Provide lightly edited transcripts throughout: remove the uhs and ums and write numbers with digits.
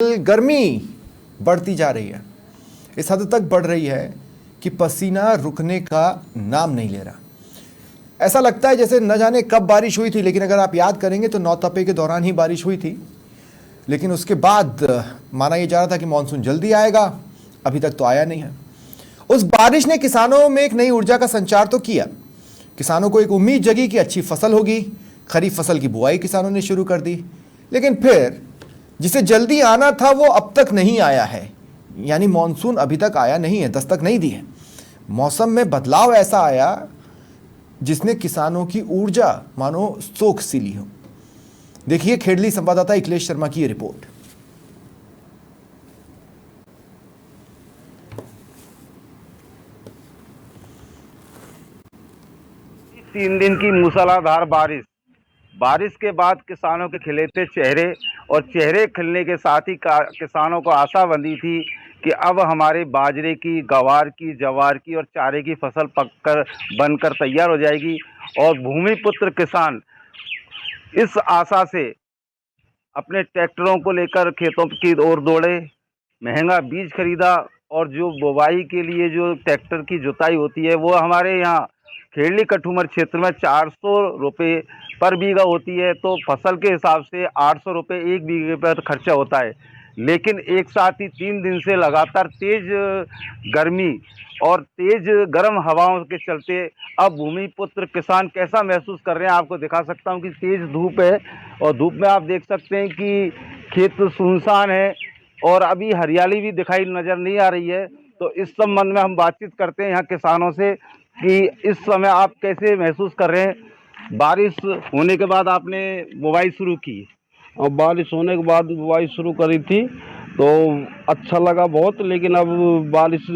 गर्मी बढ़ती जा रही है, इस हद तक बढ़ रही है कि पसीना रुकने का नाम नहीं ले रहा। ऐसा लगता है जैसे न जाने कब बारिश हुई थी, लेकिन अगर आप याद करेंगे तो नौतपे के दौरान ही बारिश हुई थी। लेकिन उसके बाद माना यह जा रहा था कि मानसून जल्दी आएगा, अभी तक तो आया नहीं है। उस बारिश ने किसानों में एक नई ऊर्जा का संचार तो किया। किसानों को एक उम्मीद जगी कि अच्छी फसल होगी। खरीफ फसल की बुआई किसानों ने शुरू कर दी, लेकिन फिर जिसे जल्दी आना था वो अब तक नहीं आया है। यानी मानसून अभी तक आया नहीं है, दस्तक नहीं दी है। मौसम में बदलाव ऐसा आया जिसने किसानों की ऊर्जा मानो सोख सी ली हो। देखिए खेड़ली संवाददाता अखिलेश शर्मा की ये रिपोर्ट। तीन दिन की मूसलाधार बारिश के बाद किसानों के खिलते चेहरे और चेहरे खिलने के साथ ही किसानों को आशा बंधी थी कि अब हमारे बाजरे की, गवार की, जवार की और चारे की फसल पककर बनकर तैयार हो जाएगी। और भूमिपुत्र किसान इस आशा से अपने ट्रैक्टरों को लेकर खेतों की ओर दौड़े, महंगा बीज खरीदा और जो बुवाई के लिए जो ट्रैक्टर की जुताई होती है वो हमारे यहाँ खेड़ली कठूमर क्षेत्र में 400 रुपये पर बीघा होती है। तो फसल के हिसाब से 800 रुपये एक बीघे पर खर्चा होता है। लेकिन एक साथ ही 3 दिन से लगातार तेज गर्मी और तेज गर्म हवाओं के चलते अब भूमिपुत्र किसान कैसा महसूस कर रहे हैं आपको दिखा सकता हूं कि तेज धूप है और धूप में आप देख सकते हैं कि खेत सुनसान है और अभी हरियाली भी दिखाई नजर नहीं आ रही है। तो इस संबंध में हम बातचीत करते हैं यहाँ किसानों से कि इस समय आप कैसे महसूस कर रहे हैं। बारिश होने के बाद आपने बुवाई शुरू की और बारिश होने के बाद बुआई शुरू करी थी तो अच्छा लगा बहुत। लेकिन अब बारिश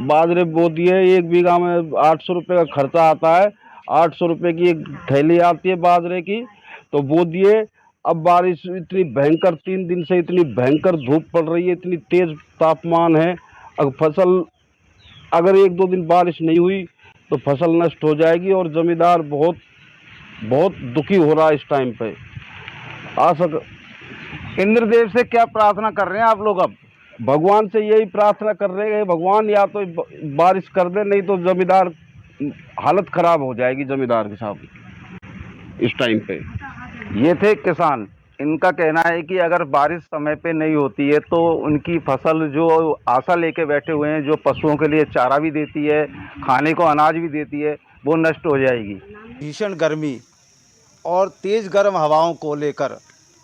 बाजरे बो दिए, एक बीघा में 800 रुपये का खर्चा आता है। 800 रुपये की एक थैली आती है बाजरे की, तो बो दिए। अब बारिश इतनी भयंकर, 3 दिन से इतनी भयंकर धूप पड़ रही है, इतनी तेज तापमान है। फसल अगर 1-2 दिन बारिश नहीं हुई तो फसल नष्ट हो जाएगी और जमींदार बहुत बहुत दुखी हो रहा है इस टाइम पे। इंद्रदेव से क्या प्रार्थना कर रहे हैं आप लोग? अब भगवान से यही प्रार्थना कर रहे हैं, भगवान या तो बारिश कर दे, नहीं तो जमींदार हालत खराब हो जाएगी जमींदार के साथ इस टाइम पे। ये थे किसान, इनका कहना है कि अगर बारिश समय पे नहीं होती है तो उनकी फसल जो आशा लेके बैठे हुए हैं, जो पशुओं के लिए चारा भी देती है, खाने को अनाज भी देती है, वो नष्ट हो जाएगी। भीषण गर्मी और तेज़ गर्म हवाओं को लेकर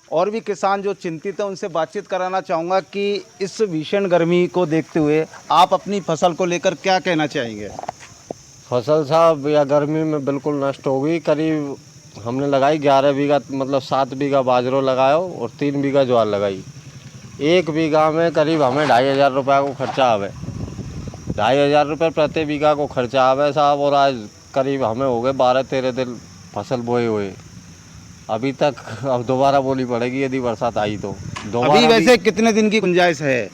और भी किसान जो चिंतित हैं उनसे बातचीत कराना चाहूँगा कि इस भीषण गर्मी को देखते हुए आप अपनी फसल को लेकर क्या कहना चाहेंगे? फसल साहब या गर्मी में बिल्कुल नष्ट हो गई। करीब हमने लगाई 11 बीघा, मतलब 7 बीघा बाजरो लगायो और 3 बीघा ज्वार लगाई। 1 बीघा में करीब हमें 2500 रुपये को खर्चा आवे। 2500 रुपये प्रति बीघा को खर्चा आवे साहब। और आज करीब हमें हो गए 12-13 दिन फसल बोए हुए। अभी तक अब दोबारा बोली पड़ेगी यदि बरसात आई तो। अभी वैसे कितने दिन की गुंजाइश है?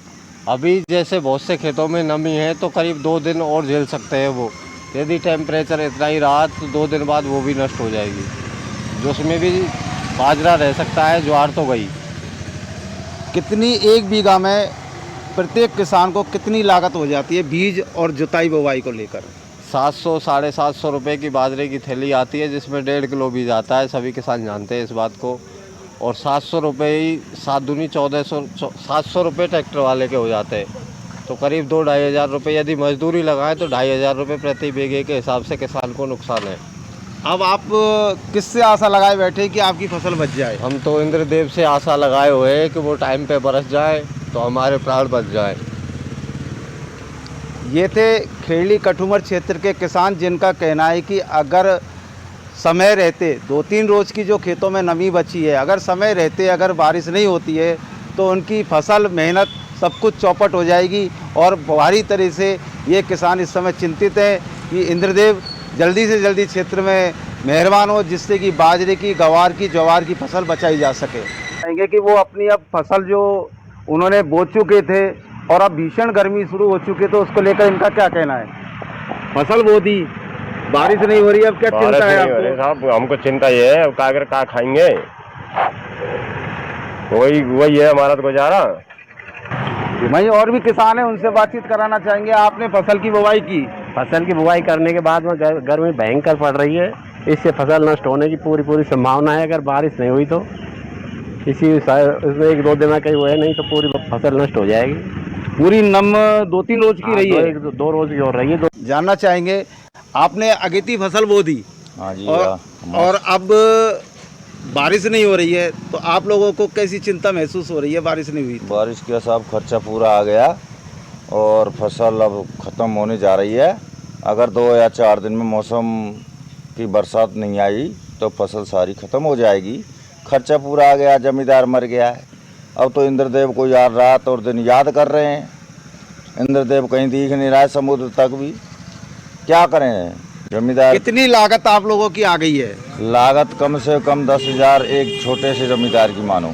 अभी जैसे बहुत से खेतों में नमी है तो करीब 2 दिन और झेल सकते हैं वो। यदि टेम्परेचर इतना ही रहा तो 2 दिन बाद वो भी नष्ट हो जाएगी। जो उसमें भी बाजरा रह सकता है, ज्वार तो गई। कितनी 1 बीघा में प्रत्येक किसान को कितनी लागत हो जाती है बीज और जुताई बुवाई को लेकर? 700-750 रुपये की बाजरे की थैली आती है जिसमें 1.5 किलो बीज आता है। सभी किसान जानते हैं इस बात को। और 700 रुपये ही 7 दूनी 1400, 700 रुपये ट्रैक्टर वाले के हो जाते हैं। तो करीब 2-2.5 हज़ार रुपये यदि मजदूरी लगाएं तो 2.5 हज़ार रुपये प्रति बीघे के हिसाब से किसान को नुकसान है। अब आप किससे आशा लगाए बैठे कि आपकी फसल बच जाए? हम तो इंद्रदेव से आशा लगाए हुए हैं कि वो टाइम पे बरस जाए तो हमारे प्राण बच जाए। ये थे खेड़ली कठूमर क्षेत्र के किसान जिनका कहना है कि अगर समय रहते 2-3 रोज़ की जो खेतों में नमी बची है, अगर समय रहते अगर बारिश नहीं होती है तो उनकी फसल, मेहनत सब कुछ चौपट हो जाएगी। और भारी तरह से ये किसान इस समय चिंतित हैं कि इंद्रदेव जल्दी से जल्दी क्षेत्र में मेहरबान हो जिससे कि बाजरे की, गवार की, ज्वार की फसल बचाई जा सके। कहेंगे कि वो अपनी अब फसल जो उन्होंने बो चुके थे और अब भीषण गर्मी शुरू हो चुकी है तो उसको लेकर इनका क्या कहना है? फसल बो दी, बारिश नहीं हो रही, अब क्या चिंता है आपको? साहब हमको चिंता ये है, अब क्या खाएंगे, वही है हमारा तो गुजारा। वहीं और भी किसान हैं, उनसे बातचीत कराना चाहेंगे। आपने फसल की बुवाई की, फसल की बुआई करने के बाद में गर्मी भयंकर पड़ रही है, इससे फसल नष्ट होने की पूरी संभावना है। अगर बारिश नहीं हुई तो इसमें 1-2 दिन में कहीं हुए नहीं तो पूरी फसल नष्ट हो जाएगी। पूरी नम 2-3 रोज की रही है, 2 रोज की हो रही है। जानना चाहेंगे, आपने अगेती फसल बो दी। हाँ जी। और अब बारिश नहीं हो रही है, तो आप लोगों को कैसी चिंता महसूस हो रही है? बारिश नहीं हुई तो? बारिश के साथ खर्चा पूरा आ गया और फसल अब ख़त्म होने जा रही है। अगर 2 या 4 दिन में मौसम की बरसात नहीं आई तो फसल सारी ख़त्म हो जाएगी। खर्चा पूरा आ गया, जमींदार मर गया है। अब तो इंद्रदेव को यार रात और दिन याद कर रहे हैं। इंद्रदेव कहीं दिख नहीं रहा है समुद्र तक भी, क्या करें जमींदार। कितनी लागत आप लोगों की आ गई है? लागत कम से कम 10,000 एक छोटे से जमींदार की मानो,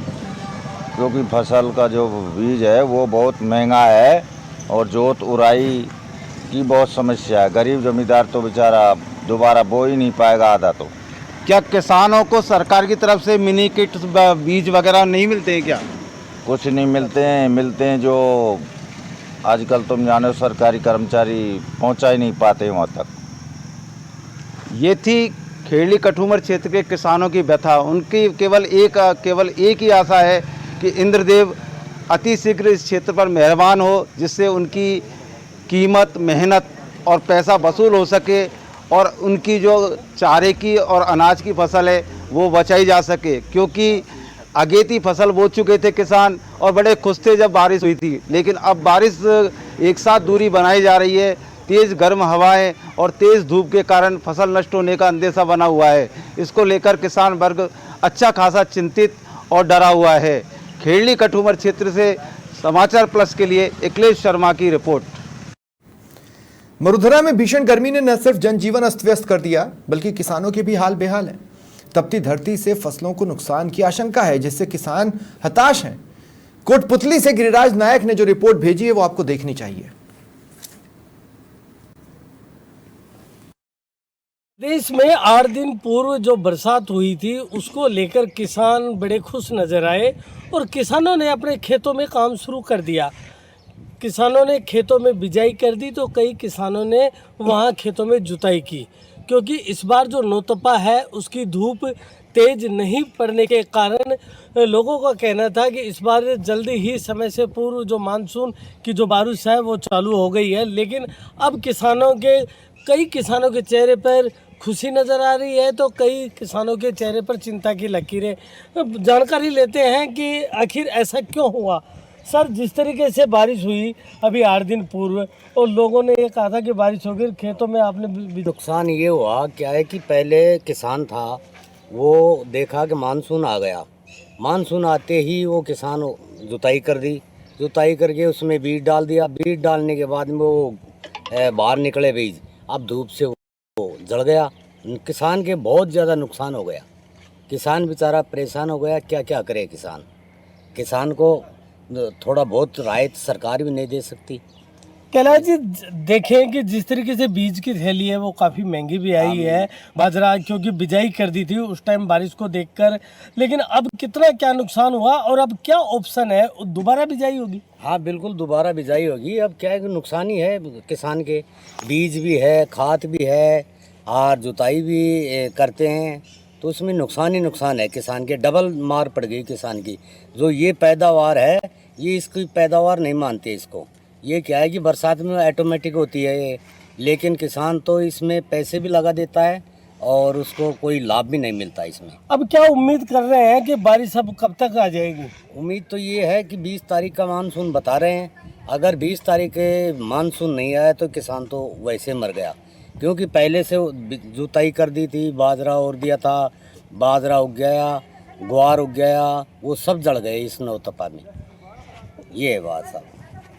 क्योंकि फसल का जो बीज है वो बहुत महंगा है और जोत उराई की बहुत समस्या है। गरीब जमींदार तो बेचारा दोबारा बो ही नहीं पाएगा आधा तो। क्या किसानों को सरकार की तरफ से मिनी किट बीज वगैरह नहीं मिलते हैं क्या? कुछ नहीं मिलते हैं जो आजकल तुम जानो सरकारी कर्मचारी पहुंचा ही नहीं पाते वहाँ तक। ये थी खेड़ी कठूमर क्षेत्र के किसानों की व्यथा। उनकी केवल एक ही आशा है कि इंद्रदेव अति शीघ्र इस क्षेत्र पर मेहरबान हो, जिससे उनकी कीमत, मेहनत और पैसा वसूल हो सके और उनकी जो चारे की और अनाज की फसल है वो बचाई जा सके। क्योंकि अगेती फसल बो चुके थे किसान और बड़े खुश थे जब बारिश हुई थी, लेकिन अब बारिश एक साथ दूरी बनाई जा रही है। तेज़ गर्म हवाएं और तेज़ धूप के कारण फसल नष्ट होने का अंदेशा बना हुआ है। इसको लेकर किसान वर्ग अच्छा खासा चिंतित और डरा हुआ है। खेड़ी कठूमर क्षेत्र से समाचार प्लस के लिए अखिलेश शर्मा की रिपोर्ट। मरुधरा में भीषण गर्मी ने न सिर्फ जनजीवन अस्त व्यस्त कर दिया, बल्कि किसानों के भी हाल बेहाल है। तपती धरती से फसलों को नुकसान की आशंका है, जिससे किसान हताश हैं। कोटपुतली से गिरिराज नायक ने जो रिपोर्ट भेजी है वो आपको देखनी चाहिए। देश में 8 दिन पूर्व जो बरसात हुई थी उसको लेकर किसान बड़े खुश नजर आए और किसानों ने अपने खेतों में काम शुरू कर दिया। किसानों ने खेतों में बिजाई कर दी तो कई किसानों ने वहां खेतों में जुताई की, क्योंकि इस बार जो नौतपा है उसकी धूप तेज नहीं पड़ने के कारण लोगों का कहना था कि इस बार जल्दी ही समय से पूर्व जो मानसून की जो बारिश है वो चालू हो गई है। लेकिन अब कई किसानों के चेहरे पर खुशी नज़र आ रही है तो कई किसानों के चेहरे पर चिंता की लकीरें। जानकारी लेते हैं कि आखिर ऐसा क्यों हुआ। सर, जिस तरीके से बारिश हुई अभी 8 दिन पूर्व और लोगों ने ये कहा था कि बारिश हो गई, खेतों में आपने नुकसान ये हुआ क्या है कि पहले किसान था वो देखा कि मानसून आ गया, मानसून आते ही वो किसान जुताई कर दी, जुताई करके उसमें बीज डाल दिया। बीज डालने के बाद में वो बाहर निकले बीज, अब धूप से वो जल गया। किसान के बहुत ज़्यादा नुकसान हो गया। किसान बेचारा परेशान हो गया, क्या क्या करे किसान। किसान को थोड़ा बहुत राहत सरकार भी नहीं दे सकती। कैलाश जी, देखें कि जिस तरीके से बीज की थैली है वो काफ़ी महंगी भी आई है, बाजरा, क्योंकि बिजाई कर दी थी उस टाइम बारिश को देखकर। लेकिन अब कितना क्या नुकसान हुआ और अब क्या ऑप्शन है, दोबारा बिजाई होगी? हाँ बिल्कुल, दोबारा बिजाई होगी। अब क्या है कि नुकसान ही है किसान के, बीज भी है, खाद भी है और जुताई भी करते हैं, तो उसमें नुकसान ही नुकसान है किसान के। डबल मार पड़ गई किसान की। जो ये पैदावार है ये इसकी पैदावार नहीं मानते इसको। ये क्या है कि बरसात में ऑटोमेटिक होती है ये, लेकिन किसान तो इसमें पैसे भी लगा देता है और उसको कोई लाभ भी नहीं मिलता इसमें। अब क्या उम्मीद कर रहे हैं कि बारिश अब कब तक आ जाएगी? उम्मीद तो ये है कि 20 तारीख का मानसून बता रहे हैं। अगर 20 तारीख के मानसून नहीं आया तो किसान तो वैसे मर गया, क्योंकि पहले से जुताई कर दी थी, बाजरा और दिया था, बाजरा उग गया, ग्वार उग गया, वो सब जल गए इस नौतपा में। ये बात साहब,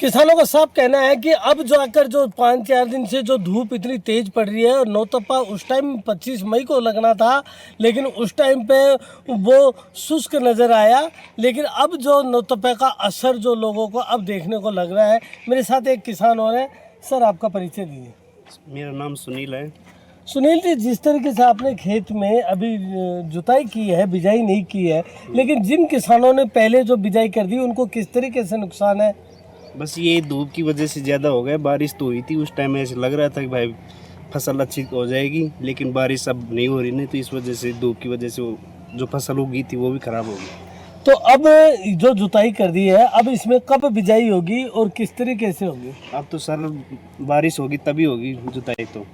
किसानों का साफ कहना है कि अब जो आकर जो 5-4 दिन से जो धूप इतनी तेज पड़ रही है और नौतपा उस टाइम 25 मई को लगना था, लेकिन उस टाइम पे वो शुष्क नज़र आया। लेकिन अब जो नौतपा का असर जो लोगों को अब देखने को लग रहा है। मेरे साथ एक किसान और है। सर, आपका परिचय दीजिए। मेरा नाम सुनील है। सुनील जी, जिस तरीके से आपने खेत में अभी जुताई की है, बिजाई नहीं की है, लेकिन जिन किसानों ने पहले जो बिजाई कर दी उनको किस तरीके से नुकसान है? बस ये धूप की वजह से ज़्यादा हो गया। बारिश तो हुई थी उस टाइम, ऐसे लग रहा था कि भाई फसल अच्छी हो जाएगी, लेकिन बारिश अब नहीं हो रही, नहीं तो इस वजह से, धूप की वजह से वो जो फसल उगी थी वो भी ख़राब हो गई। तो अब जो जुताई कर दी है, अब इसमें कब बिजाई होगी और किस तरीके से होगी? अब तो सर बारिश होगी तभी होगी जुताई। तो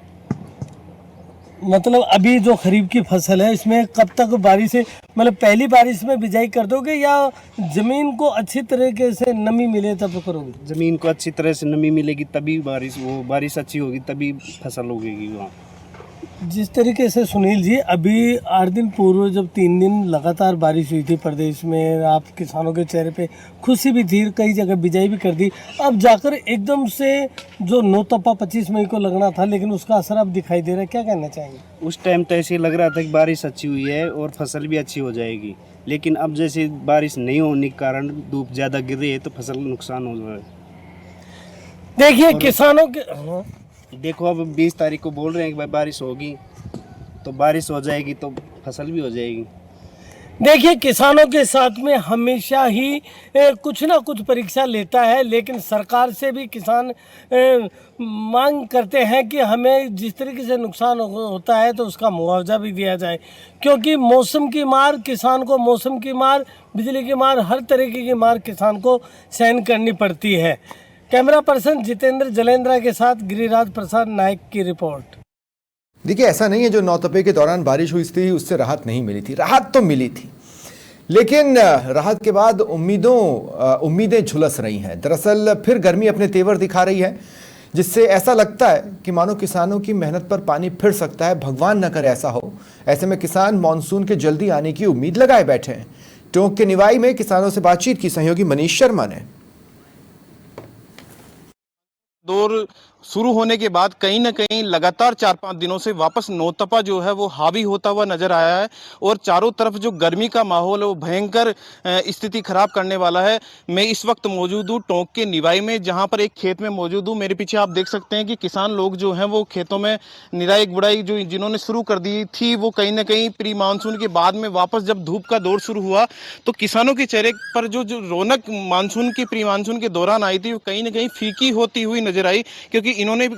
मतलब अभी जो खरीफ की फसल है इसमें कब तक बारिश है, मतलब पहली बारिश में बिजाई कर दोगे या जमीन को अच्छी तरीके से नमी मिले तब करोगे? ज़मीन को अच्छी तरह से नमी मिलेगी तभी बारिश अच्छी होगी, तभी फसल उगेगी वहाँ। जिस तरीके से सुनील जी, अभी 8 दिन पूर्व जब 3 दिन लगातार बारिश हुई थी प्रदेश में, आप किसानों के चेहरे पे खुशी भी थी, कई जगह बिजाई भी कर दी, अब जाकर एकदम से जो नौतपा 25 मई को लगना था, लेकिन उसका असर अब दिखाई दे रहा है, क्या कहना चाहेंगे? उस टाइम तो ऐसे ही लग रहा था कि बारिश अच्छी हुई है और फसल भी अच्छी हो जाएगी, लेकिन अब जैसे बारिश नहीं होने के कारण धूप ज़्यादा गिर रही है तो फसल नुकसान हो रहा है। देखिए किसानों के देखो अब 20 तारीख को बोल रहे हैं कि भाई बारिश होगी, तो बारिश हो जाएगी तो फसल भी हो जाएगी। देखिए किसानों के साथ में हमेशा ही कुछ ना कुछ परीक्षा लेता है, लेकिन सरकार से भी किसान मांग करते हैं कि हमें जिस तरीके से नुकसान होता है तो उसका मुआवजा भी दिया जाए, क्योंकि मौसम की मार किसान को, मौसम की मार, बिजली की मार, हर तरीके की मार किसान को सहन करनी पड़ती है। कैमरा पर्सन जितेंद्र जलेंद्रा के साथ गिरिराज प्रसाद नायक की रिपोर्ट। देखिए, ऐसा नहीं है जो नौतपे के दौरान बारिश हुई थी उससे राहत नहीं मिली थी, राहत तो मिली थी, लेकिन राहत के बाद उम्मीदें झुलस रही हैं। दरअसल फिर गर्मी अपने तेवर दिखा रही है, जिससे ऐसा लगता है कि मानो किसानों की मेहनत पर पानी फिर सकता है। भगवान न करे ऐसा हो। ऐसे में किसान मानसून के जल्दी आने की उम्मीद लगाए बैठे हैं। टोंक के निवाई में किसानों से बातचीत की सहयोगी मनीष शर्मा ने। दौर शुरू होने के बाद कहीं ना कहीं लगातार 4-5 दिनों से वापस नौतपा जो है वो हावी होता हुआ नजर आया है और चारों तरफ जो गर्मी का माहौल है वो भयंकर स्थिति खराब करने वाला है। मैं इस वक्त मौजूद हूँ टोंक के निवाई में, जहां पर एक खेत में मौजूद हूँ। मेरे पीछे आप देख सकते हैं कि किसान लोग जो हैं वो खेतों में निराई गुड़ाई जो जिन्होंने शुरू कर दी थी वो कहीं ना कहीं प्री मानसून के बाद में वापस जब धूप का दौर शुरू हुआ तो किसानों के चेहरे पर जो रौनक मानसून की प्री मानसून के दौरान आई थी वो कहीं ना कहीं फीकी होती हुई नजर आई, क्योंकि इन्होंने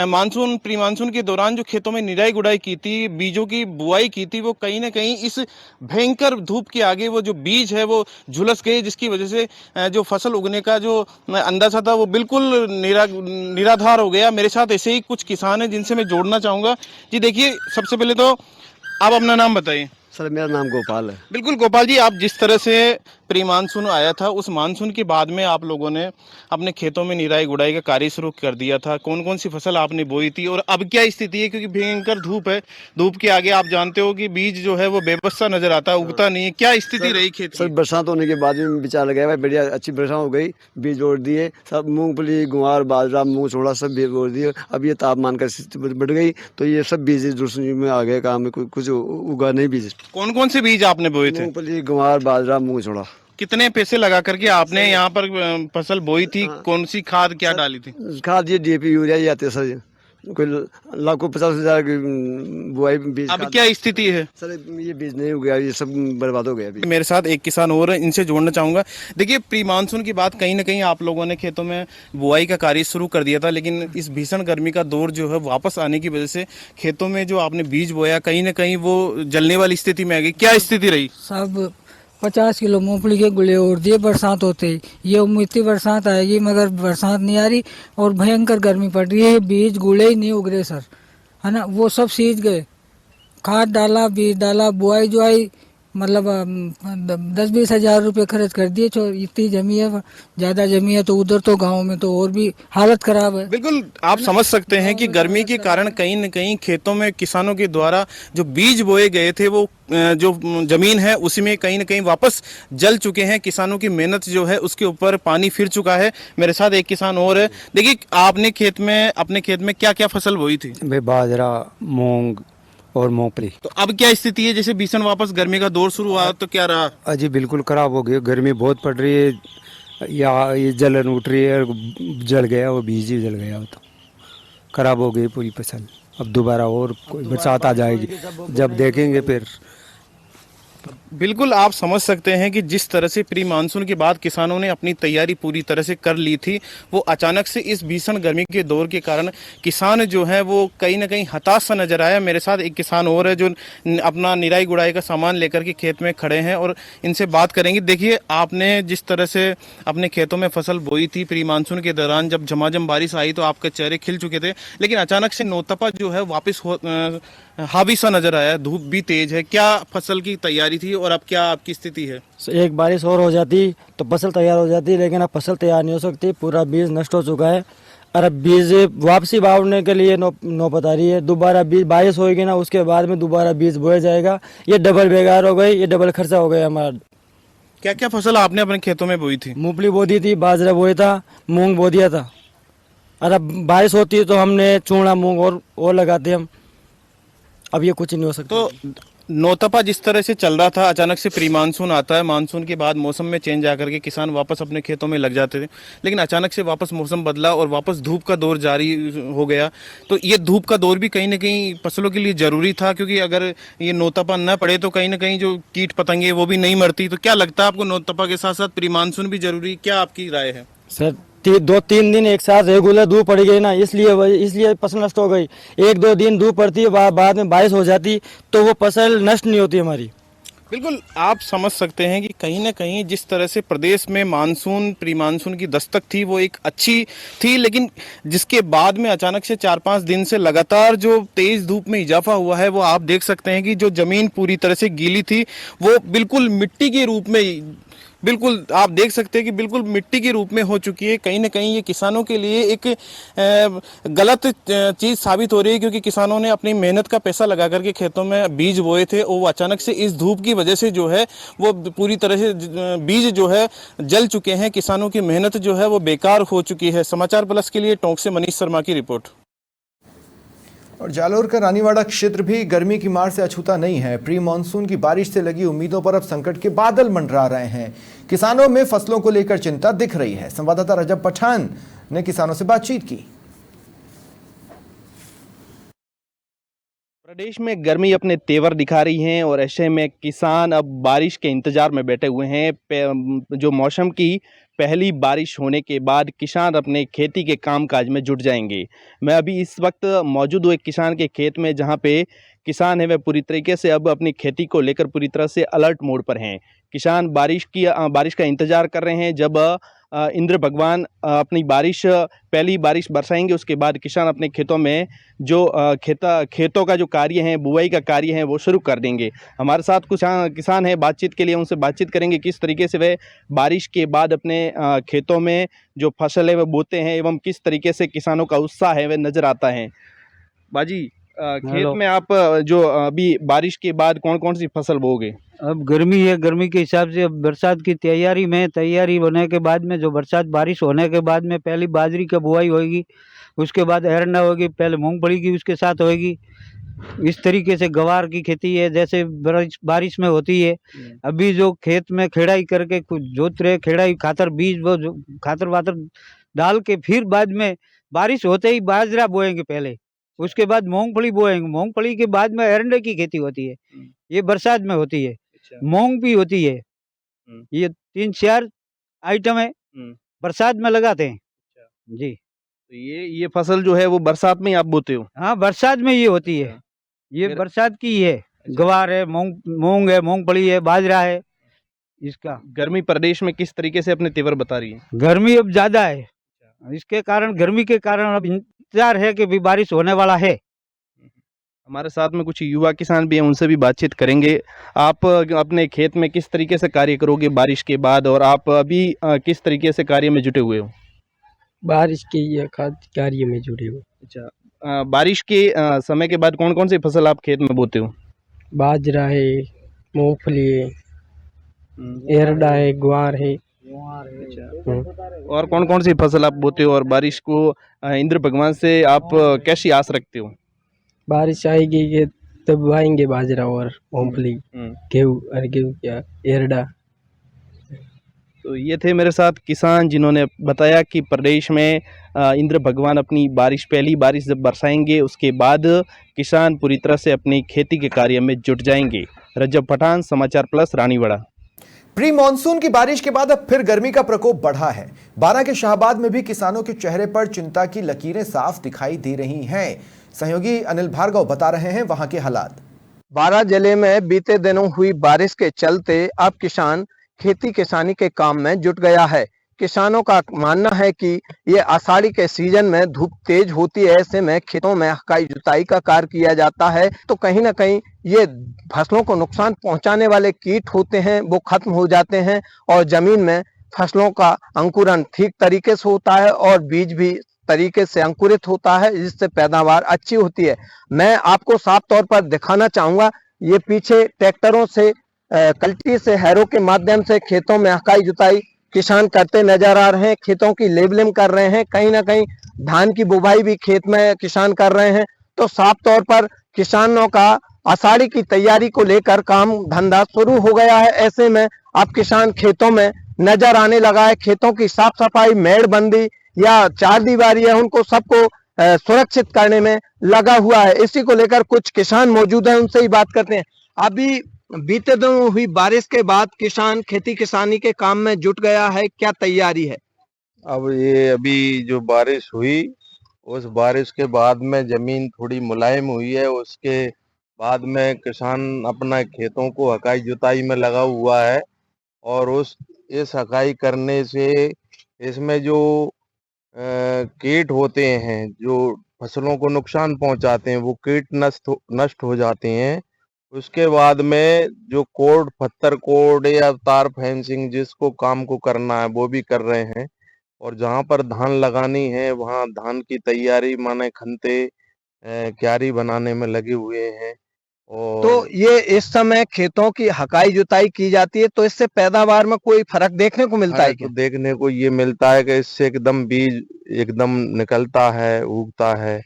मानसून प्री मानसून के दौरान जो खेतों में निराई गुड़ाई की थी, बीजों की बुआई की थी, वो कहीं ना कहीं इस भयंकर धूप के आगे वो जो बीज है वो झुलस गए, जिसकी वजह से जो फसल उगने का जो अंदाजा था वो बिल्कुल निराधार हो गया। मेरे साथ ऐसे ही कुछ किसान हैं जिनसे मैं जोड़ना चाहूँगा। जी देखिए, सबसे पहले तो आप अपना नाम बताइए। सर मेरा नाम गोपाल है। बिल्कुल गोपाल जी, आप जिस तरह से प्री मानसून आया था उस मानसून के बाद में आप लोगों ने अपने खेतों में निराई गुड़ाई का कार्य शुरू कर दिया था, कौन कौन सी फसल आपने बोई थी और अब क्या स्थिति है? क्योंकि भयंकर धूप है, धूप के आगे आप जानते हो कि बीज जो है वो बेबसा नजर आता है, उगता नहीं है। क्या स्थिति रही खेत सर की? बरसात होने के बाद में बिचार लगा भाई, बढ़िया अच्छी बरसात हो गई, बीज जोड़ दिए, सब मूंगफली गुआर बाजरा मूंग छोड़ा सब बीज जोड़ दिए। अब ये तापमान का स्थिति बढ़ गई तो ये सब बीज दूसरी में आ गए काम में, कुछ उगा नहीं बीज। कौन कौन से बीज आपने बोए थे? मूंगफली गुआर बाजरा मूंग छोड़ा। कितने पैसे लगा करके आपने यहाँ पर फसल बोई थी? कौन सी खाद क्या डाली थी? खाद ये डीएपी यूरिया ये आते सर, कोई लाखों 50,000 की बुआई बीज। अब क्या स्थिति है? सर ये बीज नहीं हो गया, ये सब बर्बाद हो गया अभी। मेरे साथ एक किसान और है, इनसे जोड़ना चाहूंगा। देखिए, प्री मानसून की बात कहीं ना कहीं आप लोगों ने खेतों में बुआई का कार्य शुरू कर दिया था, लेकिन इस भीषण गर्मी का दौर जो है वापस आने की वजह से खेतों में जो आपने बीज बोया कहीं ना कहीं वो जलने वाली स्थिति में आ गई। क्या स्थिति रही? सब 50 किलो मूंगफली के गुले उड़ दिए बरसात होते ही। ये उम्मीद थी बरसात आएगी, मगर बरसात नहीं आ रही और भयंकर गर्मी पड़ रही है। बीज गुले ही नहीं उग रहे सर, है ना, वो सब सीज गए। खाद डाला, बीज डाला, बुआई जो आई, मतलब 10-20 हज़ार रुपये खर्च कर दिए। इतनी जमी है, ज़्यादा जमी है तो उधर तो गांव में तो और भी हालत खराब है। बिल्कुल, आप समझ सकते हैं कि गर्मी के कारण कहीं न कहीं खेतों में किसानों के द्वारा जो बीज बोए गए थे वो जो जमीन है उसी में कहीं न कहीं वापस जल चुके हैं। किसानों की मेहनत जो है उसके ऊपर पानी फिर चुका है। मेरे साथ एक किसान और है। देखिए, आपने अपने खेत में क्या क्या फसल बोई थी? बाजरा, मूंग और मूंगफली। तो अब क्या स्थिति है? जैसे भीषण वापस गर्मी का दौर शुरू हुआ तो क्या रहा? अजी बिल्कुल खराब हो गई, गर्मी बहुत पड़ रही है, या ये जलन उठ रही है, जल गया वो बीज ही जल गया, तो खराब हो गई पूरी फसल। अब दोबारा और कोई बरसात आ जाएगी, जब देखेंगे फिर बिल्कुल आप समझ सकते हैं कि जिस तरह से प्री मानसून के बाद किसानों ने अपनी तैयारी पूरी तरह से कर ली थी, वो अचानक से इस भीषण गर्मी के दौर के कारण किसान जो है वो कहीं ना कहीं हताश सा नजर आया। मेरे साथ एक किसान और है जो अपना निराई गुड़ाई का सामान लेकर के खेत में खड़े हैं और इनसे बात करेंगे। देखिए, आपने जिस तरह से अपने खेतों में फसल बोई थी प्री मानसून के दौरान, जब झमाझम बारिश आई तो आपके चेहरे खिल चुके थे, लेकिन अचानक से नौतपा जो है वापस हावी सा नजर आया, धूप भी तेज है। क्या फसल की तैयारी थी और अब क्या आपकी स्थिति है? एक बारिश और हो जाती तो फसल तैयार हो जाती, लेकिन अब फसल तैयार नहीं हो सकती, पूरा बीज नष्ट हो चुका है। और अब बीज वापसी बावने के लिए नौबत आ रही है। दोबारा बीज बारिश होगी ना, उसके बाद में दोबारा बीज बोया जाएगा। ये डबल बेकार हो गई, ये डबल खर्चा हो गया हमारा। क्या क्या फसल आपने अपने खेतों में बोई थी? मूंगफली बो दी थी, बाजरा बोया था, मूंग बो दिया था। और अब बारिश होती है तो हमने चूड़ा मूंग और लगाते हम। अब ये कुछ नहीं हो सकता। तो नौतपा जिस तरह से चल रहा था, अचानक से प्री मानसून आता है, मानसून के बाद मौसम में चेंज आकर के किसान वापस अपने खेतों में लग जाते थे, लेकिन अचानक से वापस मौसम बदला और वापस धूप का दौर जारी हो गया। तो ये धूप का दौर भी कहीं ना कहीं फसलों के लिए जरूरी था, क्योंकि अगर ये नौतपा न पड़े तो कहीं ना कहीं जो कीट पतंगे वो भी नहीं मरती। तो क्या लगता है आपको, नौतपा के साथ साथ प्री मानसून भी जरूरी, क्या आपकी राय है? सर 2-3 दिन एक साथ रेगुलर धूप पड़ गई ना, इसलिए फसल नष्ट हो गई। 1-2 दिन धूप पड़ती है, बाद में बारिश हो जाती तो वो फसल नष्ट नहीं होती हमारी। बिल्कुल आप समझ सकते हैं कि कहीं ना कहीं जिस तरह से प्रदेश में मानसून प्री मानसून की दस्तक थी वो एक अच्छी थी, लेकिन जिसके बाद में अचानक से 4-5 दिन से लगातार जो तेज धूप में इजाफा हुआ है, वो आप देख सकते हैं कि जो जमीन पूरी तरह से गीली थी वो बिल्कुल मिट्टी के रूप में, बिल्कुल आप देख सकते हैं कि बिल्कुल मिट्टी के रूप में हो चुकी है। कहीं ना कहीं ये किसानों के लिए एक गलत चीज़ साबित हो रही है, क्योंकि किसानों ने अपनी मेहनत का पैसा लगा करके खेतों में बीज बोए थे और वो अचानक से इस धूप की वजह से जो है वो पूरी तरह से बीज जो है जल चुके हैं। किसानों की मेहनत जो है वो बेकार हो चुकी है। समाचार प्लस के लिए टोंक से मनीष शर्मा की रिपोर्ट। और जालोर का रानीवाड़ा क्षेत्र भी गर्मी की मार से अछूता नहीं है। प्री मानसून की बारिश से लगी उम्मीदों पर अब संकट के बादल मंडरा रहे हैं। किसानों में फसलों को लेकर चिंता दिख रही है। संवाददाता रजब पठान ने किसानों से बातचीत की। प्रदेश में गर्मी अपने तेवर दिखा रही है और ऐसे में किसान अब बारिश के इंतजार में बैठे हुए हैं। जो मौसम की पहली बारिश होने के बाद किसान अपने खेती के कामकाज में जुट जाएंगे। मैं अभी इस वक्त मौजूद हूँ एक किसान के खेत में, जहाँ पे किसान है वह पूरी तरीके से अब अपनी खेती को लेकर पूरी तरह से अलर्ट मोड पर हैं। किसान बारिश का इंतजार कर रहे हैं। जब इंद्र भगवान अपनी पहली बारिश बरसाएंगे, उसके बाद किसान अपने खेतों में जो खेतों का जो कार्य है, बुआई का कार्य है, वो शुरू कर देंगे। हमारे साथ कुछ किसान हैं, बातचीत के लिए उनसे बातचीत करेंगे किस तरीके से वे बारिश के बाद अपने खेतों में जो फसल है वह बोते हैं एवं किस तरीके से किसानों का उत्साह है वह नज़र आता है। बाजी, खेत में आप जो अभी बारिश के बाद कौन कौन सी फसल बोओगे? अब गर्मी है, गर्मी के हिसाब से अब बरसात की तैयारी होने के बाद में, जो बरसात बारिश होने के बाद में पहली बाजरी की बुआई होगी, उसके बाद एरंडा होगी, पहले मूंगफली की उसके साथ होगी। इस तरीके से गवार की खेती है जैसे बारिश में होती है। अभी जो खेत में खेड़ाई करके कुछ जोत रहे, खेड़ाई खातर बीज वो खातर वातर डाल के फिर बाद में बारिश होते ही बाजरा बोएंगे पहले, उसके बाद मूंगफली बोएंगे, मूंगफली के बाद में एरंडे की खेती होती है, ये बरसात में होती है। मूंग भी होती है। ये 3-4 आइटम है बरसात में लगाते हैं जी। तो ये फसल जो है वो बरसात में ही आप बोते हो? हाँ, बरसात में ये होती है, ये बरसात की है। गवार है, मूंग है, मूंगफली है, बाजरा है। इसका गर्मी प्रदेश में किस तरीके से अपने तेवर बता रही है? गर्मी अब ज्यादा है, इसके कारण गर्मी के कारण अब इंतजार है कि भी बारिश होने वाला है। हमारे साथ में कुछ युवा किसान भी हैं, उनसे भी बातचीत करेंगे। आप अपने खेत में किस तरीके से कार्य करोगे बारिश के बाद, और आप अभी किस तरीके से कार्य में जुटे हुए हो? बारिश के ये कार्य में जुटे हुए। अच्छा, बारिश के समय के बाद कौन कौन सी फसल आप खेत में बोते हो? बाजरा है, मूंगफली है, एरंडा है, ग्वार है। और कौन कौन सी फसल आप बोते हो, और बारिश को इंद्र भगवान से आप कैसी आस रखते हो? बारिश आएगी तब आएंगे बाजरा और मूंगफली, गेहूँ क्या एरंडा। तो ये थे मेरे साथ किसान जिन्होंने बताया कि प्रदेश में इंद्र भगवान अपनी पहली बारिश जब बरसाएंगे उसके बाद किसान पूरी तरह से अपनी खेती के कार्य में जुट जाएंगे। रजब पठान, समाचार प्लस, रानीवाड़ा। प्री मानसून की बारिश के बाद अब फिर गर्मी का प्रकोप बढ़ा है। बारां के शाहबाद में भी किसानों के चेहरे पर चिंता की लकीरें साफ दिखाई दे रही हैं। सहयोगी अनिल भार्गव बता रहे हैं वहां के हालात। बारां जिले में बीते दिनों हुई बारिश के चलते अब किसान खेती किसानी के काम में जुट गया है। किसानों का मानना है कि ये आषाढ़ी के सीजन में धूप तेज होती है, ऐसे में खेतों में हकाई जुताई का कार्य किया जाता है तो कहीं ना कहीं ये फसलों को नुकसान पहुंचाने वाले कीट होते हैं वो खत्म हो जाते हैं और जमीन में फसलों का अंकुरण ठीक तरीके से होता है और बीज भी तरीके से अंकुरित होता है, जिससे पैदावार अच्छी होती है। मैं आपको साफ तौर पर दिखाना चाहूंगा, ये पीछे ट्रैक्टरों से कल्टी से हैरों के माध्यम से खेतों में हकाई जुताई किसान करते नजर आ रहे हैं। खेतों की लेबलिंग कर रहे हैं, कहीं ना कहीं धान की बुवाई भी खेत में किसान कर रहे हैं। तो साफ तौर पर किसानों का आषाढ़ी की तैयारी को लेकर काम धंधा शुरू हो गया है। ऐसे में अब किसान खेतों में नजर आने लगा है। खेतों की साफ सफाई, मेड़बंदी या चार दीवारी है, उनको सबको सुरक्षित करने में लगा हुआ है। इसी को लेकर कुछ किसान मौजूद हैं, उनसे ही बात करते हैं। अभी बीते दिनों हुई बारिश के बाद किसान खेती किसानी के काम में जुट गया है, क्या तैयारी है? अब ये अभी जो बारिश हुई उस बारिश के बाद में जमीन थोड़ी मुलायम हुई है, उसके बाद में किसान अपना खेतों को हकाई जुताई में लगा हुआ है और इस हकाई करने से इसमें जो कीट होते हैं जो फसलों को नुकसान पहुंचाते हैं वो कीट नष्ट हो जाते हैं। उसके बाद में जो पत्थर कोड या तार फेंसिंग जिसको काम को करना है वो भी कर रहे हैं और जहां पर धान लगानी है वहां धान की तैयारी माने खंते क्यारी बनाने में लगे हुए हैं। और तो ये इस समय खेतों की हकाई जुताई की जाती है तो इससे पैदावार में कोई फर्क देखने को मिलता है क्या? तो देखने को ये मिलता है कि इससे एकदम बीज एकदम निकलता है, उगता है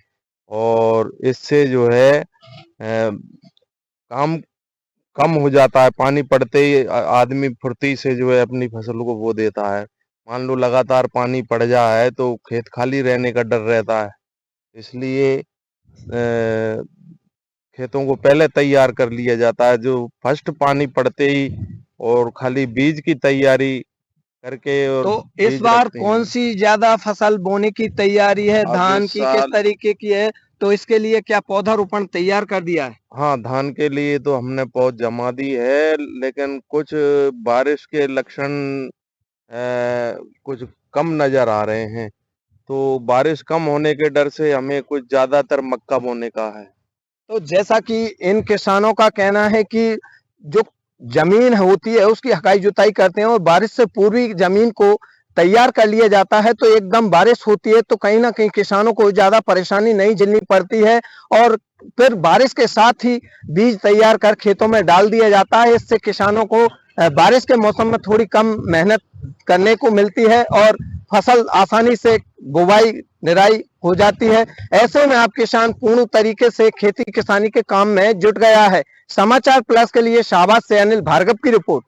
और इससे जो है काम कम हो जाता है। पानी पड़ते ही आदमी फुर्ती से जो है अपनी फसल को बो देता है। मान लो लगातार पानी पड़ जाए तो खेत खाली रहने का डर रहता है, इसलिए खेतों को पहले तैयार कर लिया जाता है। जो फर्स्ट पानी पड़ते ही और खाली बीज की तैयारी करके और तो इस बार कौन सी ज्यादा फसल बोने की तैयारी है? धान की किस तरीके की है? तो इसके लिए क्या पौधारोपण तैयार कर दिया है? हाँ, धान के लिए तो हमने पौध जमा दी है, लेकिन कुछ बारिश के लक्षण कुछ कम नजर आ रहे हैं, तो बारिश कम होने के डर से हमें कुछ ज्यादातर मक्का बोने का है। तो जैसा कि इन किसानों का कहना है कि जो जमीन होती है उसकी हकाई जुताई करते हैं और बारिश से पूर्व जमीन को तैयार कर लिया जाता है, तो एकदम बारिश होती है तो कहीं ना कहीं किसानों को ज्यादा परेशानी नहीं झेलनी पड़ती है और फिर बारिश के साथ ही बीज तैयार कर खेतों में डाल दिया जाता है। इससे किसानों को बारिश के मौसम में थोड़ी कम मेहनत करने को मिलती है और फसल आसानी से बुवाई निराई हो जाती है। ऐसे में अब किसान पूर्ण तरीके से खेती किसानी के काम में जुट गया है। समाचार प्लस के लिए शाहबाद से अनिल भार्गव की रिपोर्ट।